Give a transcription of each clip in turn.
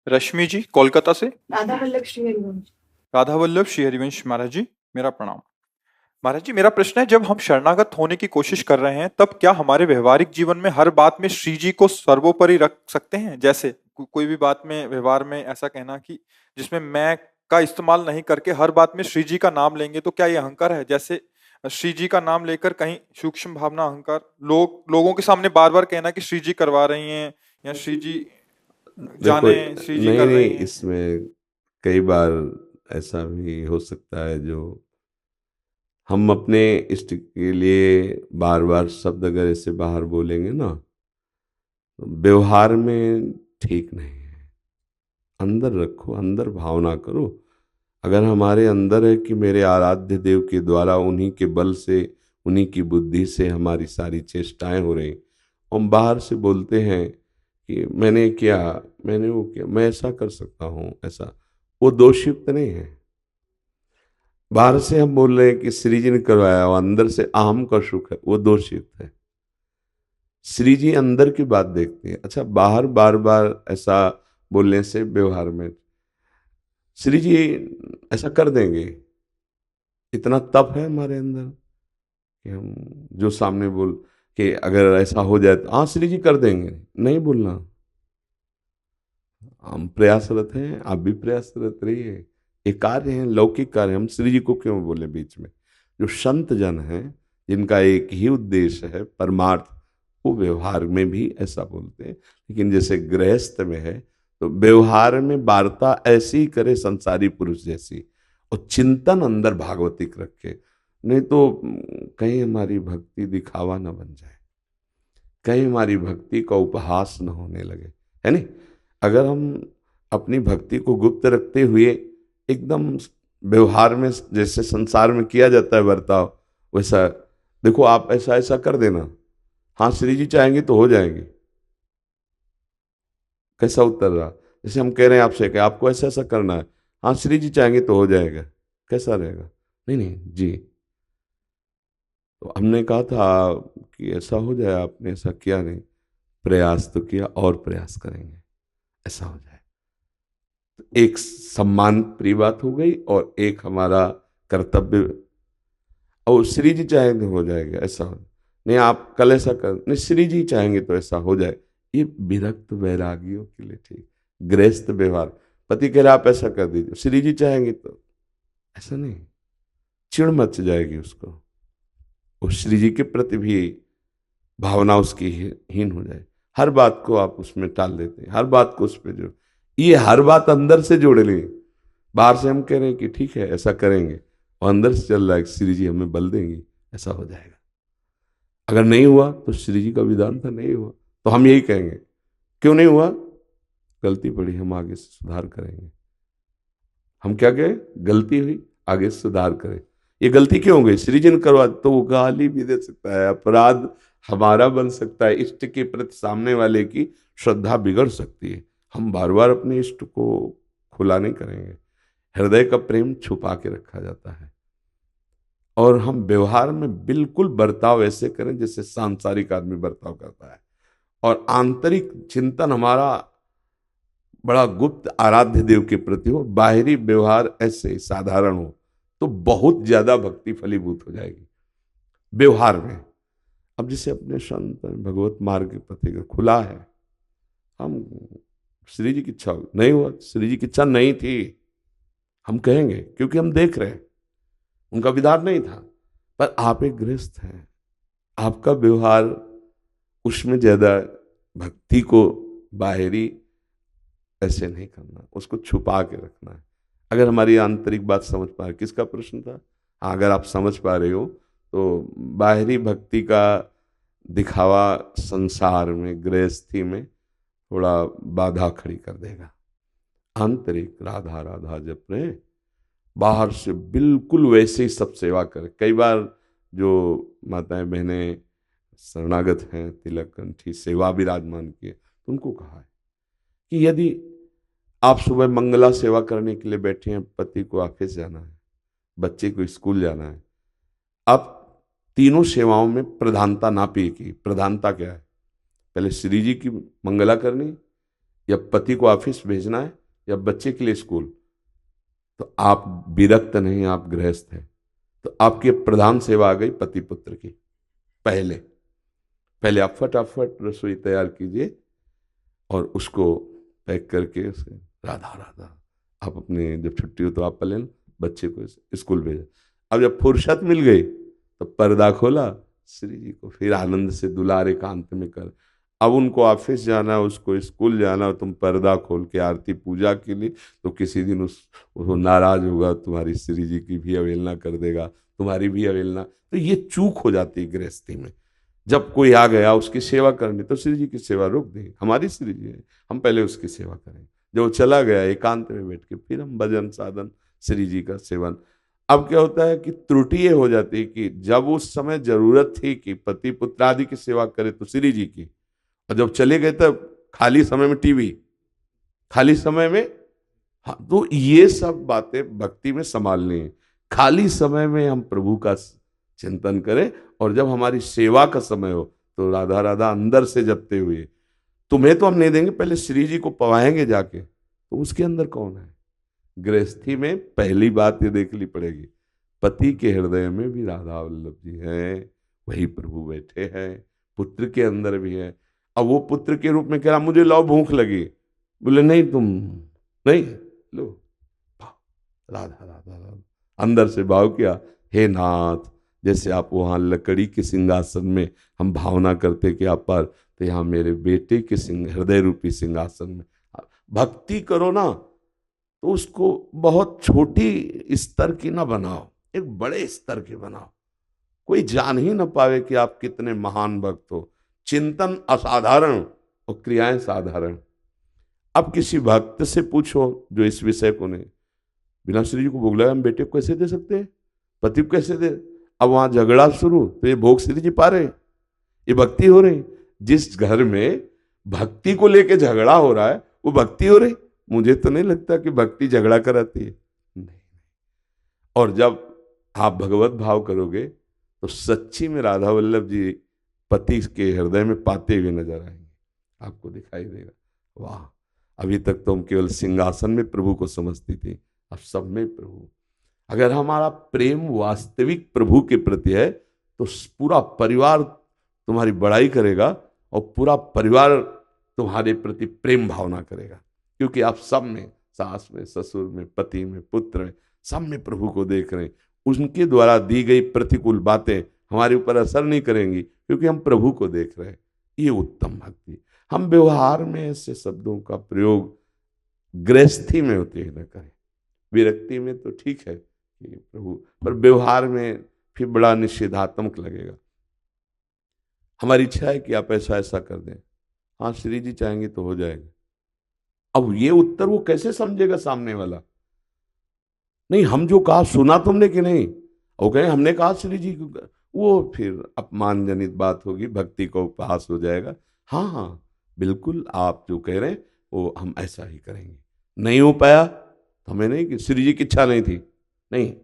रश्मि जी कोलकाता से। राधा वल्लभ श्रीहरिवंश। राधा वल्लभ श्री हरिवंश महाराज जी, मेरा प्रणाम। महाराज जी, मेरा प्रश्न है, जब हम शरणागत होने की कोशिश कर रहे हैं तब क्या हमारे व्यवहारिक जीवन में हर बात में श्री जी को सर्वोपरि रख सकते हैं? जैसे कोई भी बात में, व्यवहार में ऐसा कहना कि जिसमें मैं का इस्तेमाल नहीं करके हर बात में श्री जी का नाम लेंगे, तो क्या ये अहंकार है? जैसे श्री जी का नाम लेकर कहीं सूक्ष्म भावना अहंकार, लोगों के सामने बार बार कहना कि श्री जी करवा रही हैं या श्री जी देखो, जाने श्री जी नहीं कर नहीं, रही हैं। इसमें कई बार ऐसा भी हो सकता है जो हम अपने इष्ट के लिए बार बार शब्द अगर ऐसे बाहर बोलेंगे ना, तो व्यवहार में ठीक नहीं है। अंदर रखो, अंदर भावना करो। अगर हमारे अंदर है कि मेरे आराध्य देव के द्वारा, उन्हीं के बल से, उन्हीं की बुद्धि से हमारी सारी चेष्टाएं हो रही, हम बाहर से बोलते हैं कि मैंने किया, मैंने वो किया, मैं ऐसा कर सकता हूँ, ऐसा, वो दोषयुक्त नहीं है। बाहर से हम बोल रहे हैं कि श्री जी ने करवाया, और अंदर से अहम का सुख है, वो दोषयुक्त है। श्री जी अंदर की बात देखते हैं। अच्छा, बाहर बार बार ऐसा बोलने से व्यवहार में श्री जी ऐसा कर देंगे, इतना तप है हमारे अंदर कि हम जो सामने बोल कि अगर ऐसा हो जाए तो हाँ श्री जी कर देंगे, नहीं बोलना। हम प्रयासरत हैं, आप भी प्रयासरत रहिए। ये कार्य है, लौकिक कार्य, हम श्री जी को क्यों बोले बीच में? जो संत जन हैं, जिनका एक ही उद्देश्य है परमार्थ, वो व्यवहार में भी ऐसा बोलते हैं। लेकिन जैसे गृहस्थ में है, तो व्यवहार में वार्ता ऐसी ही करे संसारी पुरुष जैसी, और चिंतन अंदर भागवतिक रखे। नहीं तो कहीं हमारी भक्ति दिखावा न बन जाए, कहीं हमारी भक्ति का उपहास न होने लगे, है नहीं? अगर हम अपनी भक्ति को गुप्त रखते हुए एकदम व्यवहार में जैसे संसार में किया जाता है बर्ताव, वैसा देखो, आप ऐसा ऐसा कर देना, हाँ श्री जी चाहेंगे तो हो जाएंगे। कैसा उत्तर रहा? जैसे हम कह रहे हैं आपसे कि आपको ऐसा ऐसा करना है, हाँ श्री जी चाहेंगे तो हो जाएगा, कैसा रहेगा? नहीं नहीं जी। तो हमने कहा था कि ऐसा हो जाए, आपने ऐसा किया नहीं, प्रयास तो किया और प्रयास करेंगे ऐसा हो जाए। तो एक सम्मान प्रिय बात हो गई, और एक हमारा कर्तव्य, और श्री जी चाहेंगे तो हो जाएगा, ऐसा हो नहीं, आप कल ऐसा कर नहीं, श्री जी चाहेंगे तो ऐसा हो जाए। ये विरक्त वैरागियों के लिए ठीक। गृहस्थ व्यवहार, पति कह रहा आप ऐसा कर दीजिए, श्री जी चाहेंगे तो, ऐसा नहीं, चिड़ मच जाएगी उसको, उस श्री जी के प्रति भी भावना उसकी हीन हो जाए। हर बात को आप उसमें टाल देते हैं, हर बात को उस पर जोड़, ये हर बात अंदर से जोड़ लें। बाहर से हम कह रहे हैं कि ठीक है ऐसा करेंगे, और अंदर से चल रहा है श्री जी हमें बल देंगी, ऐसा हो जाएगा। अगर नहीं हुआ तो श्री जी का विधान था, नहीं हुआ तो हम यही कहेंगे क्यों नहीं हुआ, गलती पड़ी, हम आगे से सुधार करेंगे। हम क्या कहें? गलती हुई, आगे से सुधार करें। ये गलती क्यों हो गई? श्री जी ने करवा, तो वो गाली भी दे सकता है, अपराध हमारा बन सकता है, इष्ट के प्रति सामने वाले की श्रद्धा बिगड़ सकती है। हम बार बार अपने इष्ट को खुला नहीं करेंगे। हृदय का प्रेम छुपा के रखा जाता है, और हम व्यवहार में बिल्कुल बर्ताव ऐसे करें जैसे सांसारिक आदमी बर्ताव करता है, और आंतरिक चिंतन हमारा बड़ा गुप्त आराध्य देव के प्रति हो, बाहरी व्यवहार ऐसे साधारण हो, तो बहुत ज्यादा भक्ति फलीभूत हो जाएगी व्यवहार में। अब जैसे अपने संत भगवत मार्ग के प्रति खुला है, हम श्री जी की इच्छा नहीं हुआ, श्री जी की इच्छा नहीं थी, हम कहेंगे क्योंकि हम देख रहे हैं उनका विधान नहीं था। पर आप एक गृहस्थ हैं, आपका व्यवहार उसमें ज्यादा भक्ति को बाहरी ऐसे नहीं करना, उसको छुपा के रखना है। अगर हमारी आंतरिक बात समझ पा रहे, किसका प्रश्न था? हाँ, अगर आप समझ पा रहे हो तो बाहरी भक्ति का दिखावा संसार में, गृहस्थी में थोड़ा बाधा खड़ी कर देगा। आंतरिक राधा राधा जप रहे, बाहर से बिल्कुल वैसे ही सब सेवा करें। कई बार जो माताएं बहनें शरणागत हैं, तिलक कंठी सेवा विराजमान किए, तो उनको कहा है कि यदि आप सुबह मंगला सेवा करने के लिए बैठे हैं, पति को ऑफिस जाना है, बच्चे को स्कूल जाना है, आप तीनों सेवाओं में प्रधानता ना पे की। प्रधानता क्या है? पहले श्री जी की मंगला करनी, या पति को ऑफिस भेजना है या बच्चे के लिए स्कूल, तो आप विरक्त नहीं, आप गृहस्थ हैं, तो आपकी प्रधान सेवा आ गई पति पुत्र की। पहले पहले आप फटाफट रसोई तैयार कीजिए और उसको पैक करके उसे राधा राधा, आप अपने जब छुट्टी हो तो आप पहले बच्चे को स्कूल भेजा। अब जब फुर्सत मिल गई तो पर्दा खोला, श्री जी को फिर आनंद से दुलार एकांत में कर। अब उनको ऑफिस जाना, उसको स्कूल जाना, तुम पर्दा खोल के आरती पूजा के लिए, तो किसी दिन वो नाराज होगा, तुम्हारी श्री जी की भी अवहेलना कर देगा, तुम्हारी भी अवहेलना। तो ये चूक हो जाती है गृहस्थी में। जब कोई आ गया उसकी सेवा करनी, तो श्री जी की सेवा रोक दें, हमारी श्री जी है, हम पहले उसकी सेवा करें। जब वो चला गया एकांत में बैठ के फिर हम भजन साधन श्री जी का सेवन। अब क्या होता है कि त्रुटि ये हो जाती है कि जब उस समय जरूरत थी कि पति पुत्र आदि की सेवा करे तो श्री जी की, और जब चले गए तब खाली समय में टीवी, खाली समय में, हाँ, तो ये सब बातें भक्ति में संभालनी है। खाली समय में हम प्रभु का चिंतन करें, और जब हमारी सेवा का समय हो तो राधा राधा अंदर से जपते हुए, तुम्हें तो हम नहीं देंगे, पहले श्री जी को पवाएंगे जाके, तो उसके अंदर कौन है। गृहस्थी में पहली बात ये देखनी पड़ेगी, पति के हृदय में भी राधा वल्लभ जी हैं, वही प्रभु बैठे हैं, पुत्र के अंदर भी है। अब वो पुत्र के रूप में कह रहा मुझे लाओ भूख लगी, बोले नहीं तुम नहीं लो, राधा राधा राधा, अंदर से भाव किया, हे नाथ, जैसे आप वहां लकड़ी के सिंहासन में हम भावना करते कि आप पर, तो यहाँ मेरे बेटे के हृदय रूपी सिंहासन में भक्ति करो ना, तो उसको बहुत छोटी स्तर की ना बनाओ, एक बड़े स्तर की बनाओ। कोई जान ही ना पावे कि आप कितने महान भक्त हो। चिंतन असाधारण और क्रियाएं साधारण। अब किसी भक्त से पूछो जो इस विषय को नहीं, बिना श्री जी को भोग लगा हम बेटे को कैसे दे सकते हैं, पति को कैसे दे। अब वहां झगड़ा शुरू, तो ये भोग श्री जी पा रहे, ये भक्ति हो रही। जिस घर में भक्ति को लेके झगड़ा हो रहा है वो भक्ति हो रही। मुझे तो नहीं लगता कि भक्ति झगड़ा कराती है, नहीं। और जब आप भगवत भाव करोगे तो सच्ची में राधा वल्लभ जी पति के हृदय में पाते हुए नजर आएंगे, आपको दिखाई देगा। वाह, अभी तक तो हम केवल सिंहासन में प्रभु को समझती थी, अब सब में प्रभु। अगर हमारा प्रेम वास्तविक प्रभु के प्रति है तो पूरा परिवार तुम्हारी बड़ाई करेगा और पूरा परिवार तुम्हारे प्रति प्रेम भावना करेगा, क्योंकि आप सब में, सास में, ससुर में, पति में, पुत्र में, सब में प्रभु को देख रहे हैं। उनके द्वारा दी गई प्रतिकूल बातें हमारे ऊपर असर नहीं करेंगी, क्योंकि हम प्रभु को देख रहे हैं। ये उत्तम भक्ति। हम व्यवहार में ऐसे शब्दों का प्रयोग गृहस्थी में होते ही न करें। विरक्ति में तो ठीक है कि प्रभु, पर व्यवहार में फिर बड़ा निषेधात्मक लगेगा। हमारी इच्छा है कि आप ऐसा ऐसा कर दें, हाँ श्री जी चाहेंगे तो हो जाएगा। अब ये उत्तर वो कैसे समझेगा सामने वाला, नहीं हम जो कहा सुना तुमने कि नहीं, वो कहे हमने कहा श्री जी को, वो फिर अपमानजनित बात होगी, भक्ति का उपहास हो जाएगा। हाँ हाँ बिल्कुल, आप जो कह रहे हैं वो हम ऐसा ही करेंगे। नहीं हो पाया तो हमें नहीं कि श्री जी की इच्छा नहीं थी, नहीं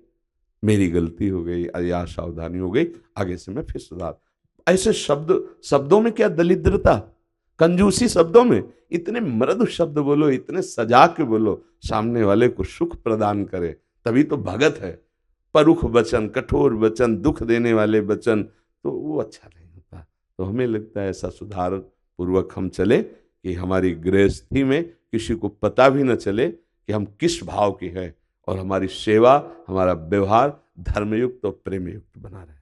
मेरी गलती हो गई या सावधानी हो गई, आगे से मैं फिर सुधार। ऐसे शब्दों में क्या दरिद्रता, कंजूसी शब्दों में। इतने मृदु शब्द बोलो, इतने सजा के बोलो, सामने वाले को सुख प्रदान करे, तभी तो भगत है। परुख वचन, कठोर वचन, दुख देने वाले वचन, तो वो अच्छा नहीं होता। तो हमें लगता है ऐसा सुधार पूर्वक हम चले कि हमारी गृहस्थी में किसी को पता भी न चले कि हम किस भाव के हैं, और हमारी सेवा, हमारा व्यवहार धर्मयुक्त और प्रेमयुक्त बना रहे।